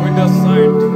Window side.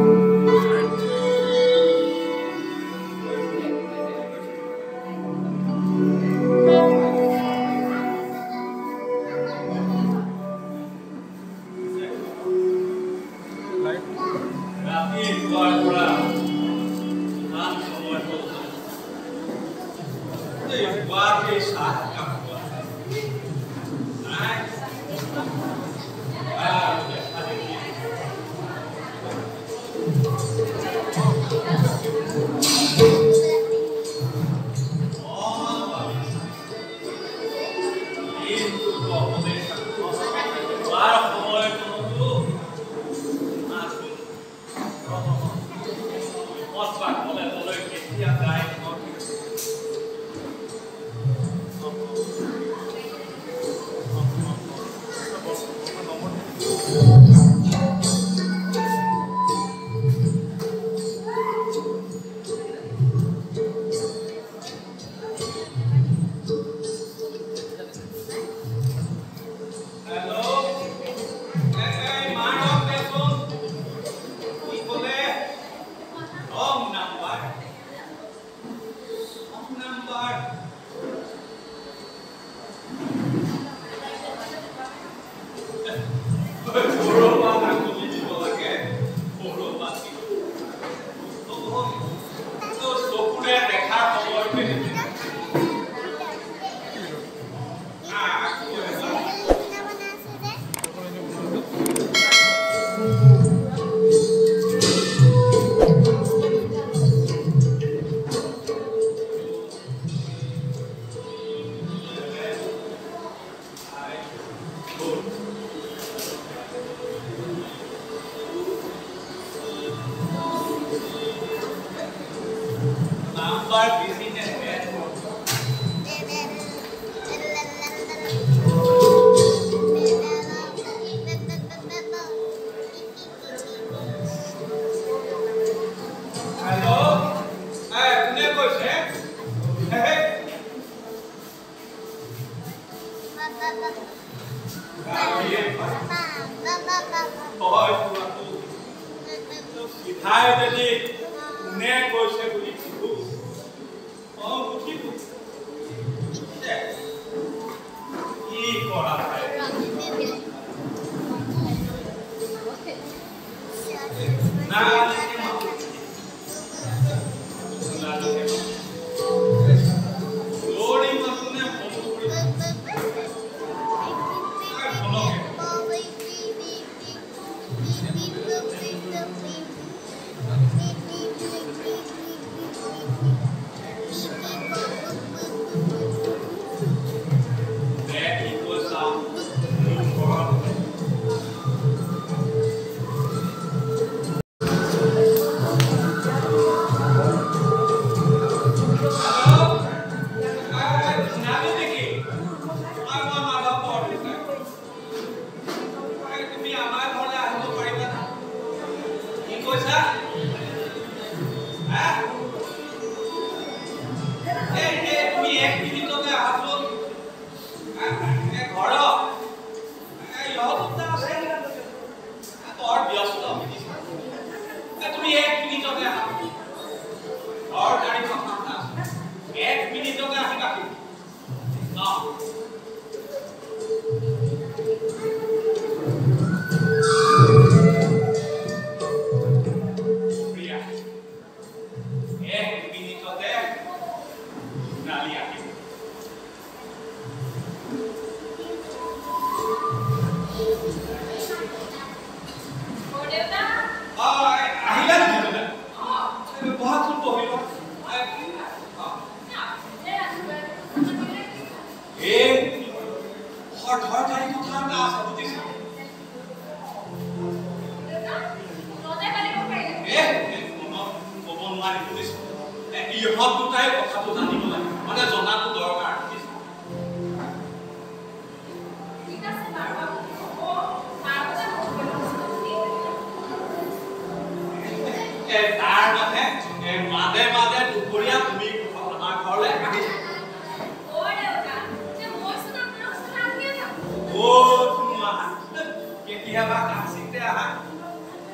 কেতিয়াবা কাচিতে আহা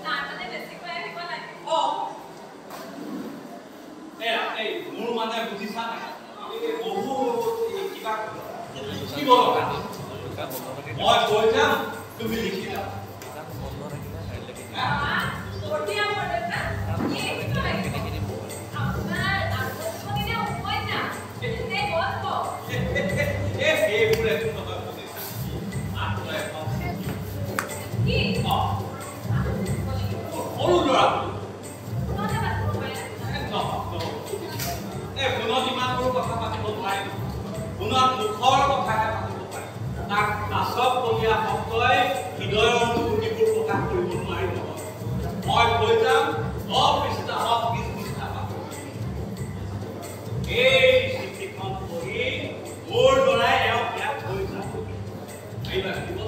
তাৰ মানে বেছিকৈ আহিব লাগে এই মোৰ মানে বুজিছা নাই বহু কিবা কি বলকা মই কৈ যাম তুমি লিখি যাও ওটিয়া পড়ে না এই কি করে আপনার আত্মসংগীতে উপয় না এতে গল্প এই পুরে তুমি কথা বুঝিছা আত্মা একদম কি ওলু লৰা কোনে বাত কয় পুনৰ যিমান কৰো কথা পাতিব নোৱাৰিম পুনৰ মুখৰ কথাহে পাতিব পাৰিম তাক আচকলীয়া শব্দই হৃদয়ৰ অনুভূতিবোৰ প্ৰকাশ কৰিব নোৱাৰিব মই কৈ যাম 10 পৃষ্ঠা 20 পৃষ্ঠা এই চিঠিখন পঢ়ি মোৰ ল'ৰাই এওঁ বিয়া হৈ যাব এইবাৰ দিব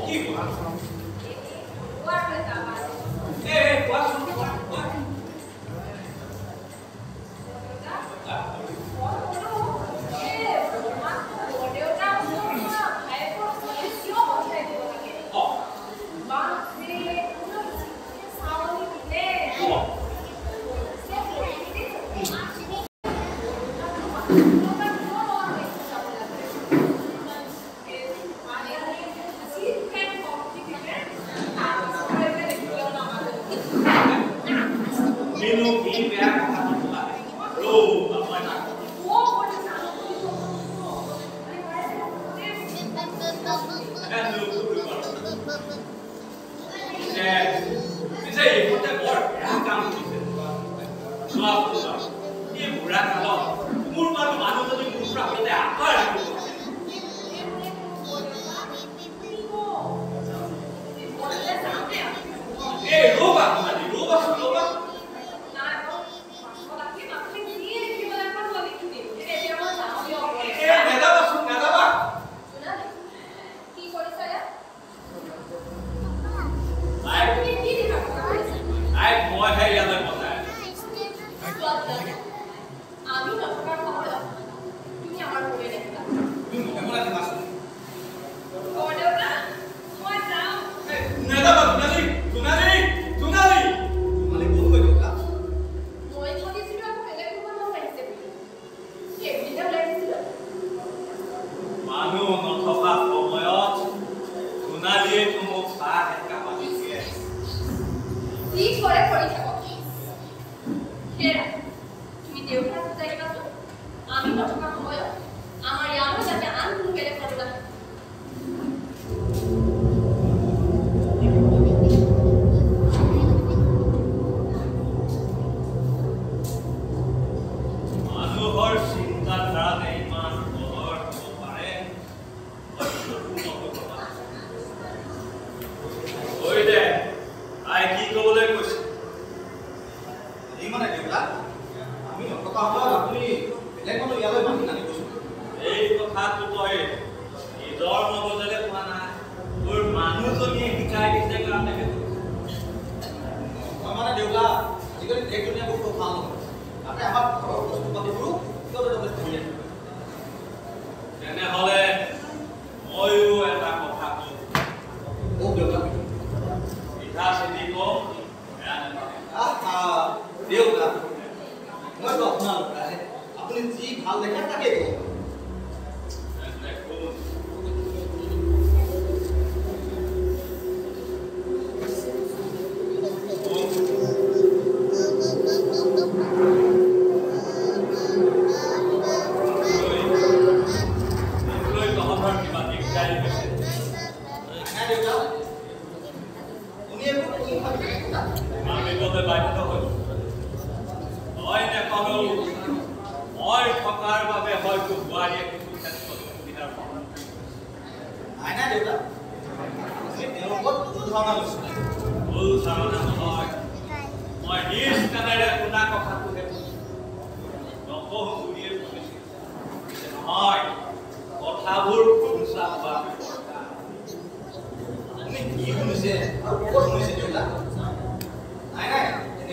কি কোৱা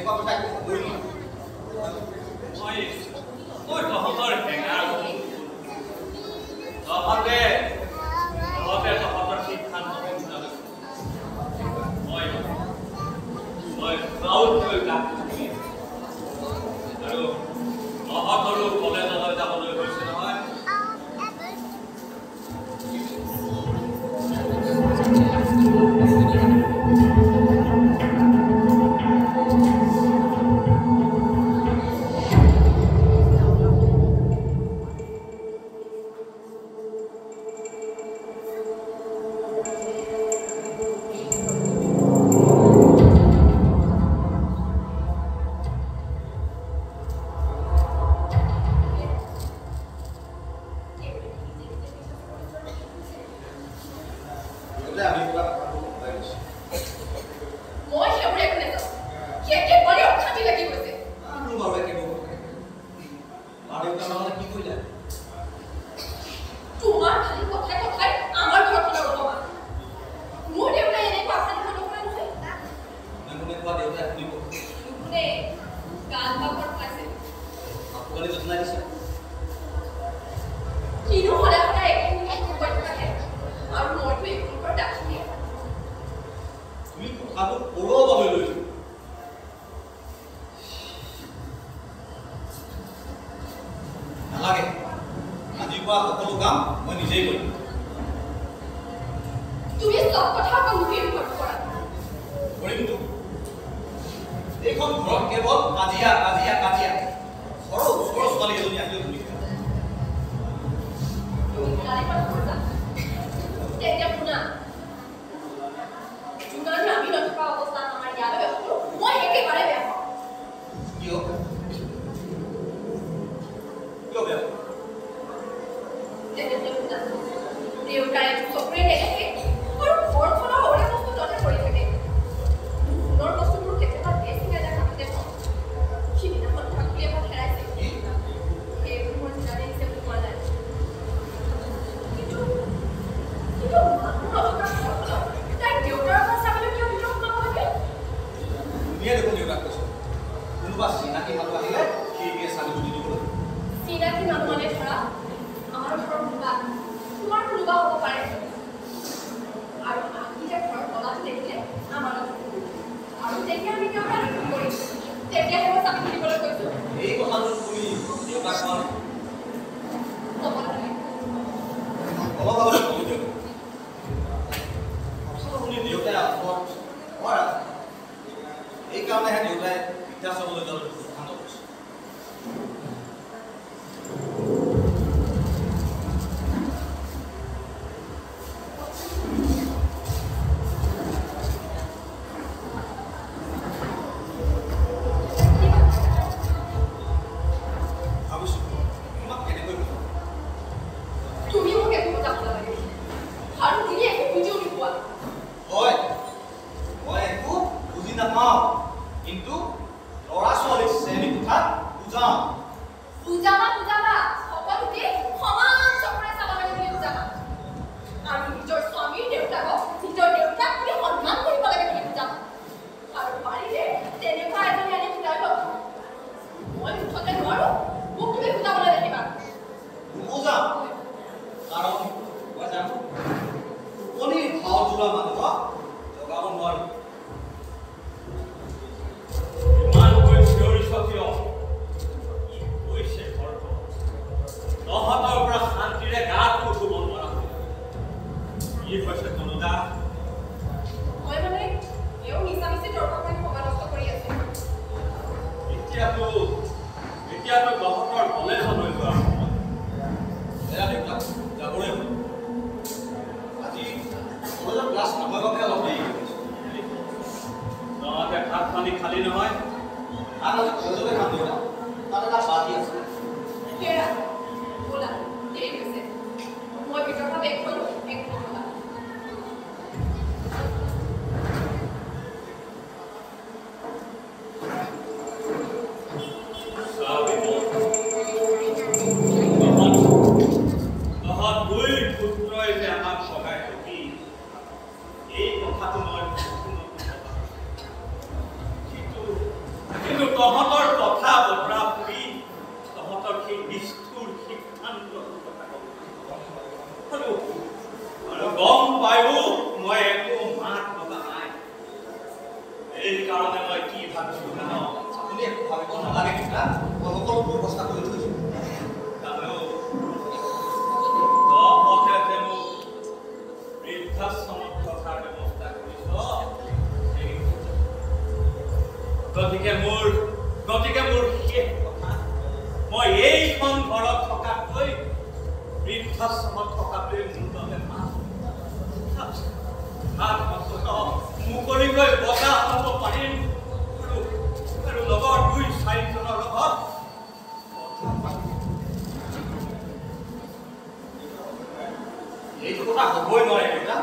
এনেকুৱা কথা একো হ'বই নোৱাৰে মই তহঁতৰ হেঙাৰ তহঁতে তহঁতৰ সিদ্ধান্ত মই প্ৰাউড হৈ গাঠি আৰু তহঁতৰো কলেজলৈ যাবলৈ গৈছে নহয় এই কাৰণে মই কি ভাবিছোঁ জানো আপুনি একো ভাবিব নালাগে কিবা মই সকলো ব্যৱস্থা কৰি থৈছোঁ জানো পথে মোক বৃদ্ধাশ্ৰমত ৰখাৰ ব্যৱস্থা কৰিছ গতিকে মোৰ শেষ কথা মই এইখন ঘৰত থকাতকৈ বৃদ্ধাশ্ৰমত থকাটোৱে মোৰ বাবে মুকলিকৈ বজা হ'ব পাৰিম আৰু লগৰ 2-4জনৰ লগত এইটো কথা হ'বই নোৱাৰে দেউতা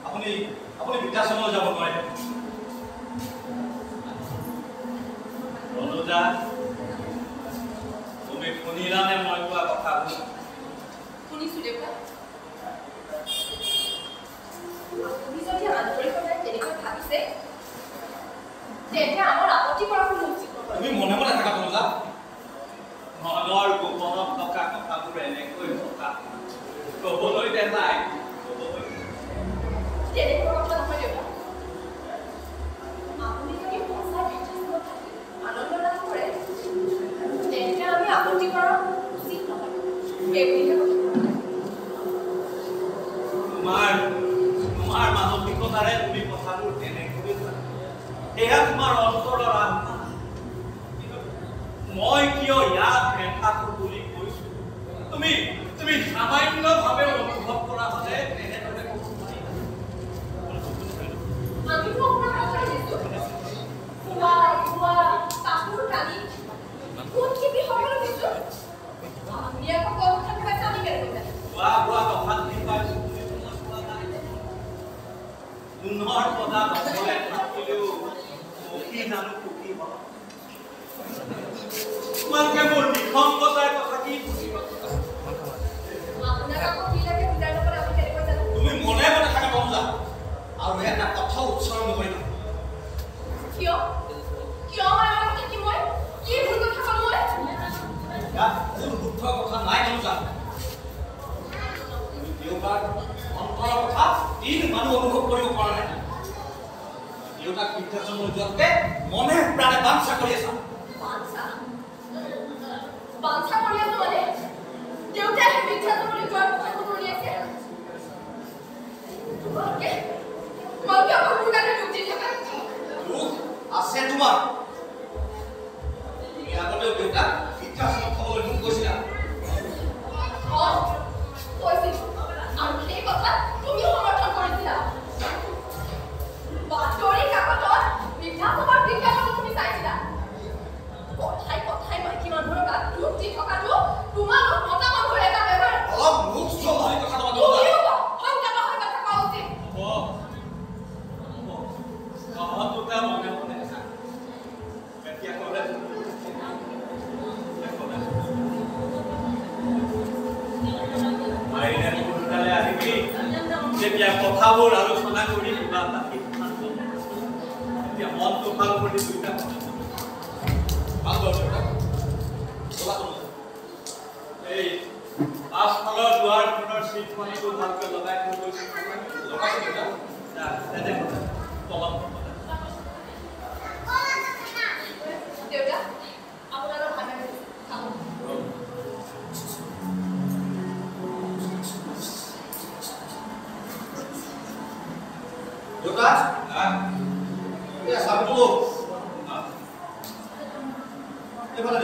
আপুনি বৃদ্ধাশ্ৰমলৈ যাব নোৱাৰে অনুজা তুমি শুনিলানে মই কোৱা কথাবোৰ শুনিছোঁ দেউতা আপুনি যদি আন্তৰিকতাৰে তেনেকৈ ভাবিছে তেন্তে আমাৰ আপত্তি কৰা কোনো উচিত নহয় তুমি মনে মনে থাকা অনুজা মনৰ গোপনত থকা কথাবোৰ এনেকৈ থকা ক'বলৈ দেখাই তেনেকুৱা কথা নহয় দেউতা আপুনি যদি সঁচা বৃদ্ধাশ্ৰমত থাকি আনন্দ লাভ কৰে তেন্তে আমি আপত্তি কৰা উচিত নহয় এইবুলিহে তোমাৰ মানসিকতাৰে তুমি কথাবোৰ তেনেকৈ এয়া তোমাৰ অন্তৰৰ আত্মা মই কিয় ইয়াত নেথাকো বুলি কৈছোঁ তুমি সামান্যভাৱে অনুভৱ কৰা হ'লে তেনেদৰে ক'ব পাৰিবা আমিতো আপোনাৰ কথা দিছোঁ খোৱা কাপোৰ কানি কোন কি সকলো দিছোঁ আপুনি আকৌ কথা পাইছে আমি কেনেকৈ জানিম খোৱা কথা কি পাইছোঁ পুনৰ পদা নহ'লে থাকিলেও সুখী জানো সুখী হ'ব তোমালোকে মোৰ নিসংগতাৰ কথা কি বুজিব আপোনাক আকৌ কি লাগে বুজাই নকলে আমি কেনেকৈ জানো তুমি মনে মনে থাকা বন্ধা আৰু এটা কথা উচ্চাৰণ নকৰিবা কিয় মই থাকি মই কি ভুল কথা ক'লো মই ইয়াত কোনো শুদ্ধ কথা নাই অনুজা তুমি দেউতাৰ অন্তৰৰ কথা মানুহ অনুভৱ কৰিব পৰা নাই দেউতাক বৃদ্ধাশ্ৰমলৈ যোৱাতে মনে প্ৰাণে বাঞ্ছা কৰি আছা বাঞ্ছা কৰি আছো মানে দেউতাই বৃদ্ধাশ্ৰমলৈ যোৱাৰ কথা কৰি আছে তোমালোকে আকৌ মোৰ কাৰণে দুখ দি থাকা দুখ আছে তোমাৰ তুমি আগতেও দেউতাক বৃদ্ধাশ্ৰমত থবলৈ মোক কৈছিলা কৈছিলো আৰু সেই কথা তুমিও সমৰ্থন কৰিছিলা বাতৰি কাকতত বৃদ্ধাশ্ৰমৰ বিজ্ঞাপন তুমি চাইছিলা কথাই মাইকী মানুহৰ গাত দুখ দি থকাটো তোমালোক মতা মানুহৰ এটা ব্যৱহাৰ অলপ মুখ চম্ভালি কথা ক'বা তুমিও সংযম হৈ কথা কোৱা উচিত দুটা মনে মনে এতিয়া ক'লে আহিবি যেতিয়া কথাবোৰ আলোচনা কৰি কিবা এটা সিদ্ধান্ত এতিয়া মনটো ভাল কৰি দুইটা এই পাছফালৰ দুৱাৰখনৰ চিটখনিটো ভালকৈ লগাই থৈ গৈছে দেউতা আপোনালোক ভাগে দেউতা এয়া চাবটো এইফালে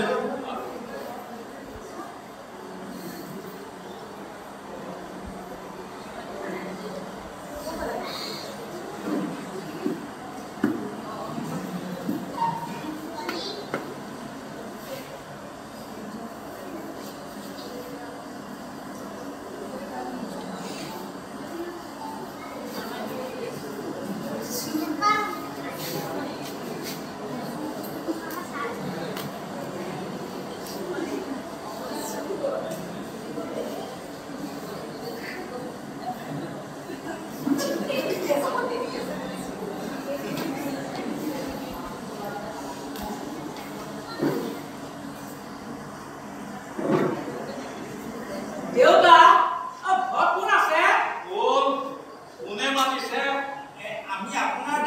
দেউতা আমি আপোনাৰ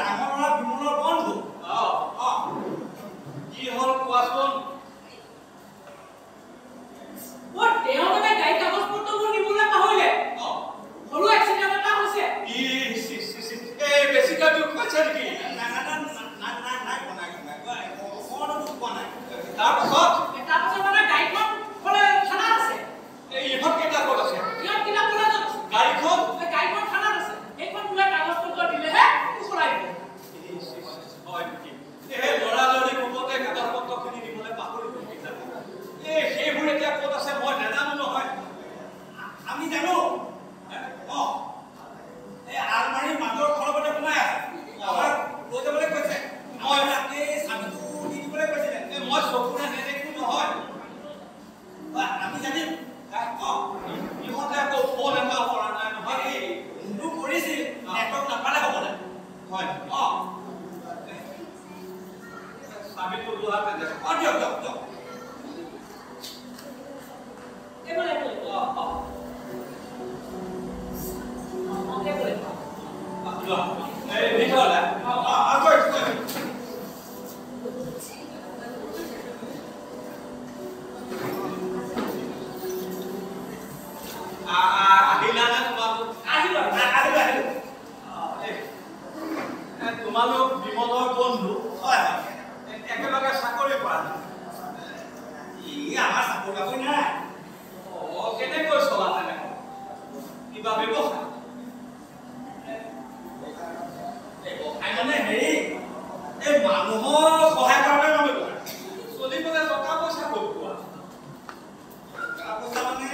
লোহাতে যে দিয়ক দিয়ক দিয়ক এইফালে তোমালোক বিমলৰ বন্ধু হয় একেলগে চাকৰি কৰা আমাৰ চাকৰি বাকৰি নাই কেনেকৈ চলা তেনেকৈ কিবা ব্যৱসায় মানে হেৰি এই মানুহৰ সহায় কৰাৰ বাবে চলিবলৈ টকা পইচা ক'ত পোৱা টকা পইচা মানে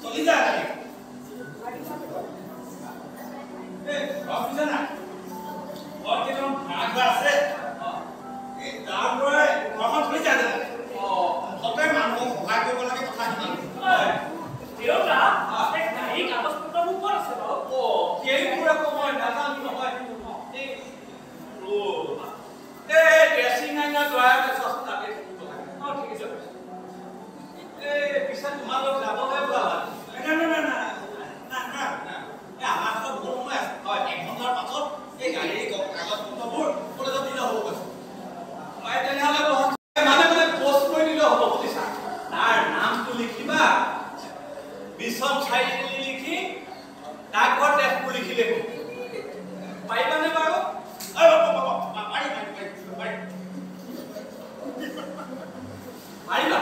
চলি যায় আছে তাৰ পৰা ঘৰখন চলি যায় সতে মানুহক সহায় কৰিব লাগে কথা তোমালোক যাবলৈ ওলাবা এই গাড়ী কাগজ পত্ৰবোৰ কলেজত দিলে হ'ব কৈছে তেনেহ'লে মানে পোষ্ট কৰি দিলে হ'ব বুজিছা তাৰ নামটো লিখিবা বিশ্বন চাৰিআলি লিখি ডাকঘৰ তেজপুৰ লিখিলে হ'ব পাৰিবানে বাৰু পাৰিবা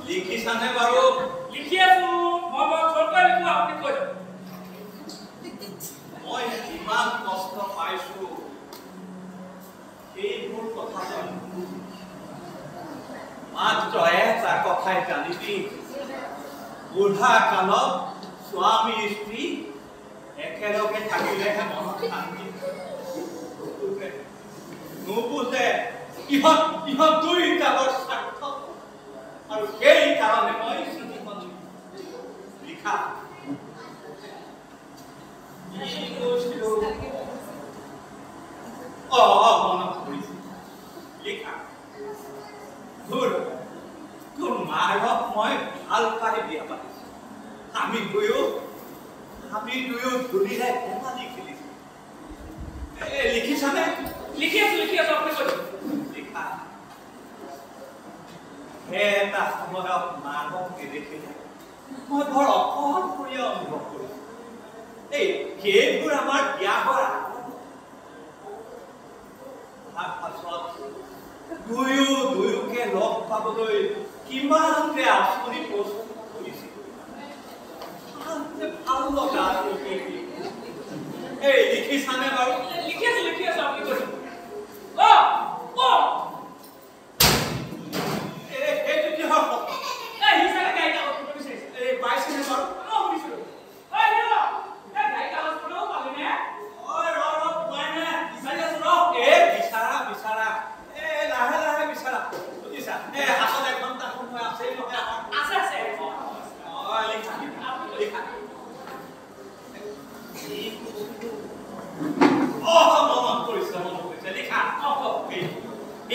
লিখিছানে বাৰু লিখি আছো মই চৰকাৰ লিখো আপুনি কৈ দিয়ক মই ইমান কষ্ট পাইছো এইবোৰ কথা মাত্ৰ এটা কথাই জানিবি বুঢ়া কালত স্বামী স্ত্ৰী একেলগে থাকিলেহে মনত শান্তি নুবুজে ইহঁত দুইটাৰ স্বাৰ্থ আৰু সেই কাৰণে মই চিঠিখন লিখা মনত পৰিছে লিখা তোৰ মাৰক মই ভাল পাই বিয়া পাতিছো আমি দুয়ো ধুনীৰে ধেমালি খেলিছো লিখিছানে লিখি আছো আপুনি কৈ দিয়ক লিখা এটা সময়ত মাকক নেদেখিলে মই বৰ অকলশৰীয়া অনুভৱ কৰিছো সেইবোৰ আমাৰ বিয়া হোৱাৰ তাৰপাছত দুয়োকে লগ পাবলৈ কিমান যে আঁচনি প্ৰস্তুত কৰিছিল ভাল লগা লিখিছানে বাৰু? লিখি আছো আপুনি কৈছে এইটো কিহৰ শব্দ? সি চাগে গাড়ী কাগজ পত্ৰ বিচাৰিছে পাইছেনে বাৰু? শুনিছো গাড়ী কাগজ পত্ৰও পালিনে বিচাৰি আছো বিচাৰা লাহে লাহে বিচাৰা বুজিছা হাতত এঘণ্টা সময় আছেই নহয় আছে লিখা মনত কৰিছে লিখা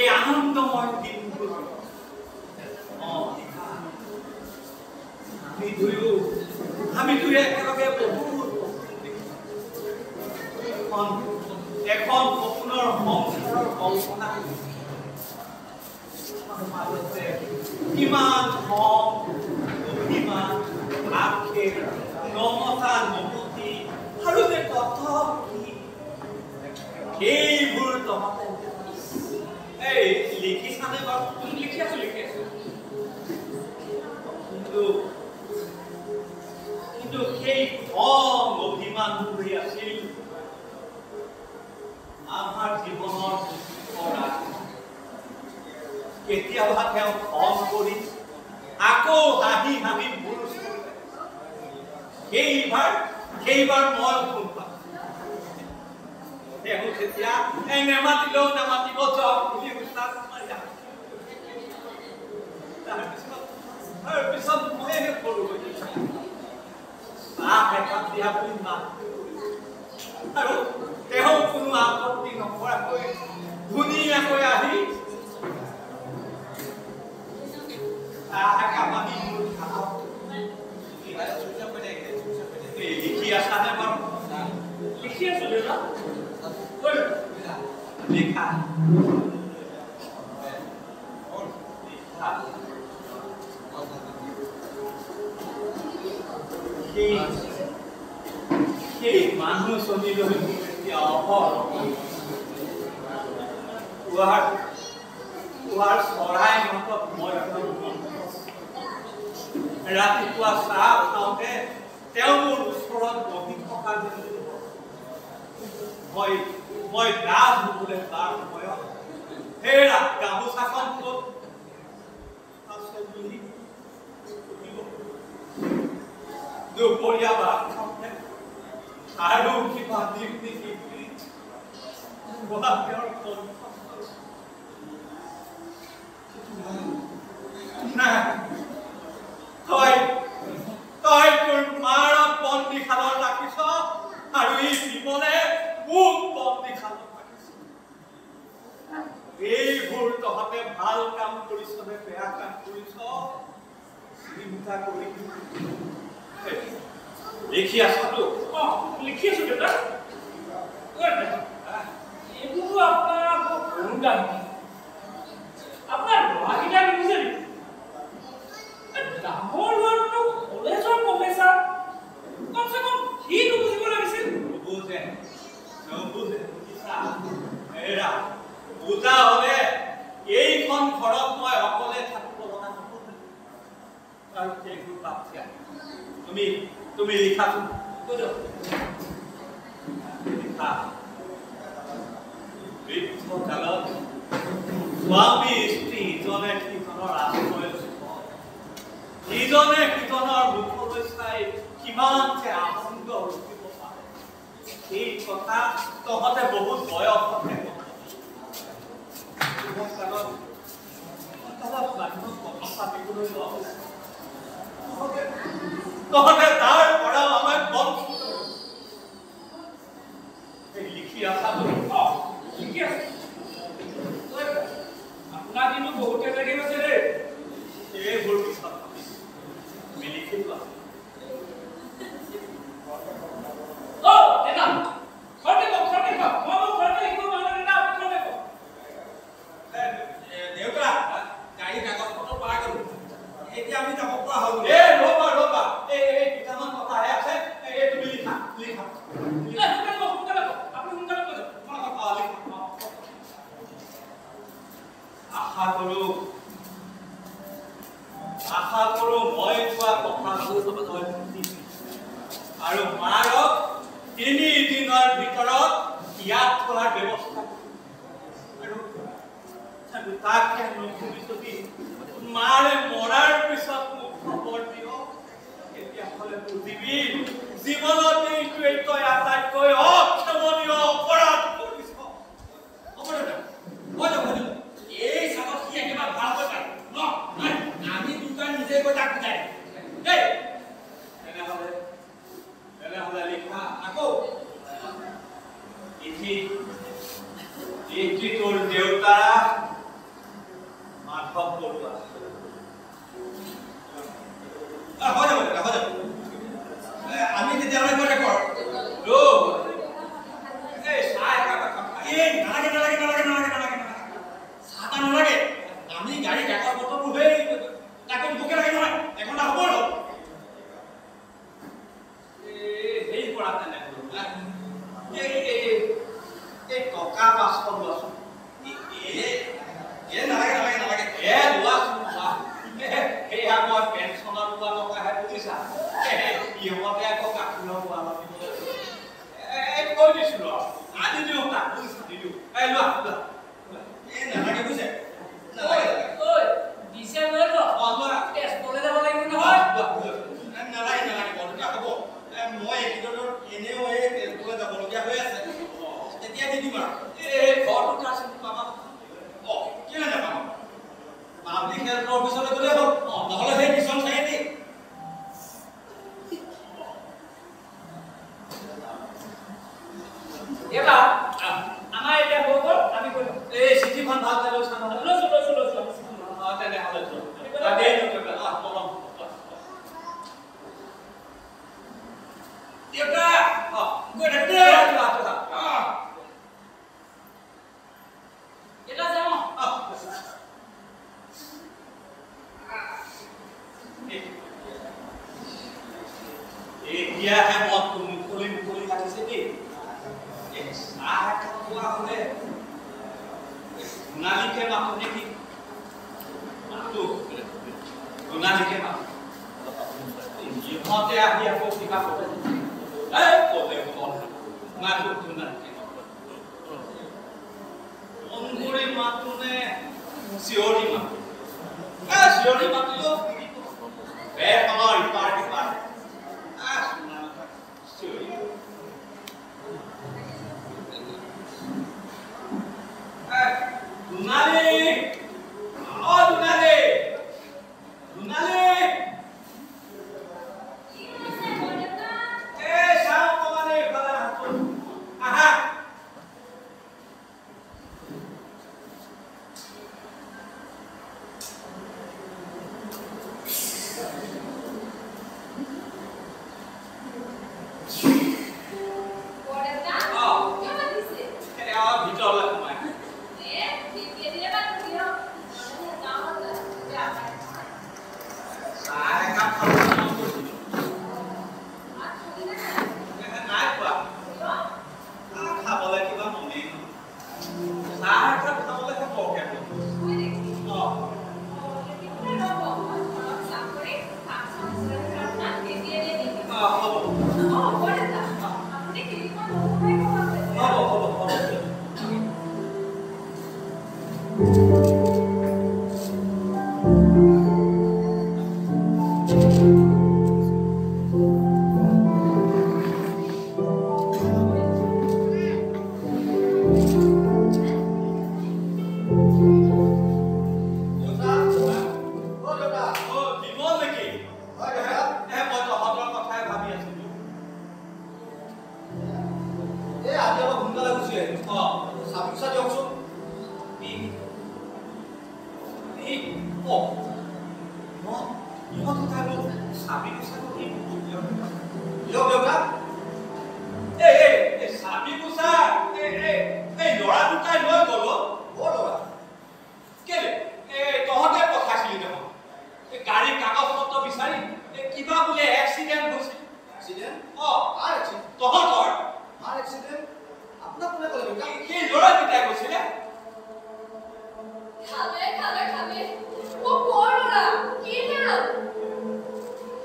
এই আনন্দময় দিনবোৰ লিখা আমি দুয়ে একেলগে বহুত এখন সপোনৰ সংসাৰৰ কল্পনা মাজতে কিমান ধন অভিমান আক্ষেপ নমতা নমতি আৰু যে কত কি এইবোৰ তহঁতে এই লিখিছানে বাৰু? লিখি আছো কিন্তু সেই ধন অভিমানবোৰেই আছিল আমাৰ জীৱনৰ পৰা কেতিয়াবা তেওঁ খং কৰি আকৌ হাঁহি ভুল সেইবাৰ মই ভুল পাম তেওঁ তেতিয়া নেমাতিলেও নেমাতিব যাওক বুলি উৎসাহ মাৰি তাৰপিছত ময়ে সৰু হৈ চাহ একাপ দিয়া বুলি মাত আৰু তেওঁ কোনো আপত্তি নকৰাকৈ ধুনীয়াকৈ আহি লিখি আছানে বাৰু? লিখি আছো দেউতা লিখা সেই মানুহ চলিলৈ এতিয়া পুৱাৰ চৰাই মাতত মই ৰাতিপুৱা চাহ খাওঁতে তেওঁ মোৰ ওচৰত বহি থকা যেন মই গা ধুবলৈ তাৰ সময়ত হেৰা গামোচাখন ক'ত আছে বুলি দুপৰীয়া ভাত খাওঁতে আৰু কিবা দিম নেকি তই তোৰ মাৰক বন্দীশালত ৰাখিছ আৰু এই জীৱনে মোক বন্দীশালত ৰাখিছ এইবোৰ তহঁতে ভাল কাম কৰিছ নে বেয়া কাম কৰিছ চিন্তা কৰি লিখি আছতো লিখি আছো দেউতা এইবোৰ আপোনাৰ অনুদান আপোনাৰ ল'ৰাকেইটা নিবিছে নেকি ডাঙৰ ল'ৰাটো কলেজৰ প্ৰফেচাৰ কমচে কম সি নুবুজিব লাগিছিল নুবুজে বুজা হলে এইখন ঘৰত মই অকলে থাকিব লগা নহ'ব আৰু সেইবোৰ বাদ দিয়া তুমি লিখাটো লিখা বৃদ্ধকালত স্বামী স্ত্ৰী ইজনে সিজনৰ আশ্ৰয় ইজনে সিজনৰ মুখলৈ চাই কিমান যে আনন্দ ৰখিব পাৰে এই কথা তহঁতে বহুত বয়সতে তহঁতে তাৰ পৰাও আমাক বঞ্চিত লিখি আছা লিখি আছে আপোনাৰ কিন্তু বহুতে লাগি গৈছে দেই এইবোৰ পিছত আমি লিখি লোৱা দেউতা ঘৰতে কওক মই ঘৰতে লিখিব পৰা নাই আপুনি ঘৰতে কওক দেউতা গাড়ী কাগজ পত্ৰ পাই গ'লো এতিয়া আমি যাব পৰা হ'ল ৰ'বা এই দুটামান কথাহে আছে তুমি লিখা সোনকালে কওক আপুনি সোনকালে কৈ যাওক আশা কৰো মই কোৱা কথাবোৰ আৰু মাৰক 3 দিনৰ ভিতৰত ইয়াত থোৱাৰ ব্যৱস্থা আৰু তাকে নুশুনি যদি মাৰে মৰাৰ পিছত মোক খবৰ দিয় তেতিয়াহ'লে বুজিবি জীৱনত এইটোৱেই তই আটাইতকৈ অক্ষমনীয় অপৰাধ কৰিছ। এই চাগত সি একেবাৰে ভালকৈ পায় ন আমি দুটা নিজে গৈ তাক বুজাই দেই তেনেহ'লে লিখা আকৌ এটি তোৰ দেউতা মাধৱ বৰুৱা আমি তেতিয়াহ'লে গৈ কৰ নালাগে আমি গাড়ী কাগজ পত্ৰবোৰ হৈ তাকে দিবকে লাগে নহয় এঘণ্টা হ'ব আৰু হেৰি কৰা তেনেহ'লে এই টকা 500 লোৱাচোন নালাগে লোৱাচোন সেয়া মই পেঞ্চনৰ লোৱা টকাহে বুজিছা ইহঁতে আকৌ গাখীৰৰ লোৱা কৈ দিছো ৰ আজি দিওঁ তাক বুজিছা দিলোঁ লোৱা নালাগে বুজিছে দিছে লৈ ল তেজপুৰলৈ যাব লাগিব নহয় নালাগে বন্ধুটা হ'ব মই এইকেইদিনত এনেও এই তেজপুৰলৈ যাবলগীয়া হৈ আছে তেতিয়া দি দিম আৰু এই ঘৰটো আছে পাবা কেলে নাপাম পাব্লিক হেল্থ অফিচলৈ গ'লে হ'ল নহ'লে সেই মিছন চাগে দেই এবাৰ আমাৰ এতিয়া হৈ গ'ল আমি গ'লো এই চিঠিখন ভালকৈ লৈছা নহয় লৈছো তেনেহ'লে দেউতা গৈ থাকোঁ এটা যাওঁ এতিয়াহে মনটো মুকলি লাগিছে দেই চাহ একাপ খোৱা হ'লে সোণালীকে মাতো নেকি মাতো সোণালীকে মাতো ইহঁতে আহি আকৌ কিবা ক'লে মাতো সোণালীকে অংগুৰি মাতো নে চিঞৰি মাতো চিঞৰি মাতিলেও বেখনৰ ইপাৰ সিপাৰ চিঞৰি Dunali! Oh, Dunali! Sao kau mana pada aku? Aha!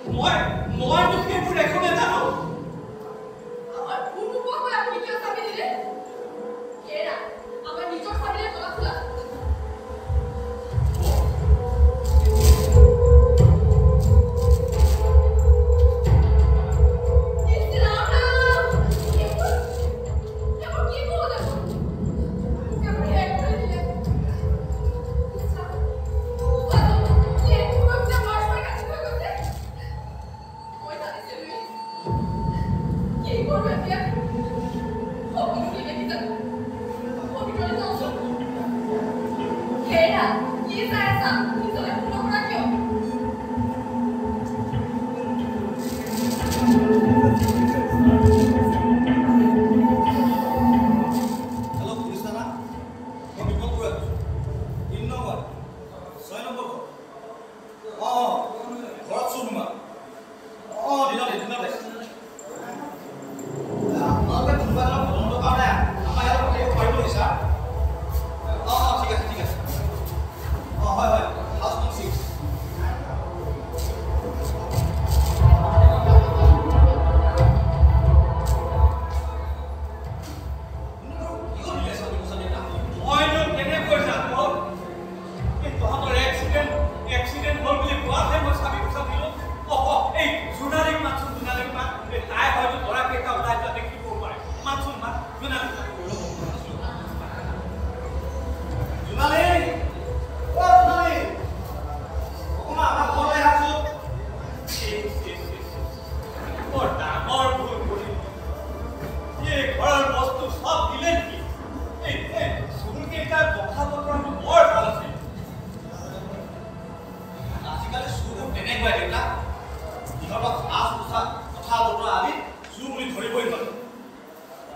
What?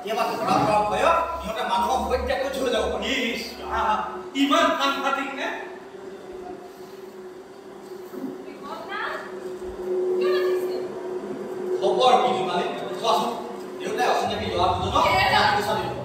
এবাৰ ধৰা পৰা ভয়ত ইহঁতে মানুহক হত্যা কৰি থৈ যাব পাৰে ইমান সাংঘাতিক নে খবৰ কি মালিক চোৱাচোন দেউতাই অচিনাকি ল'ৰা দুজনক বিচাৰি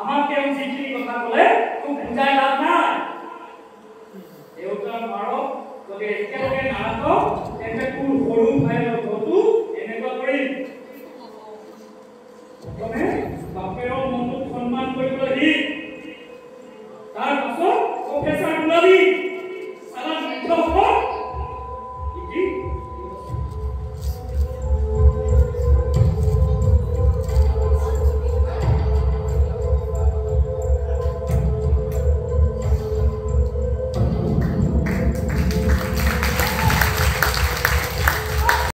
আমাকে যিখিনি কথা ক'লে খুব বুজাই লাভ নাই দেউতা মাৰক যদি একেলগে নাৰাখক তেন্তে তোৰ সৰু ভাইৰ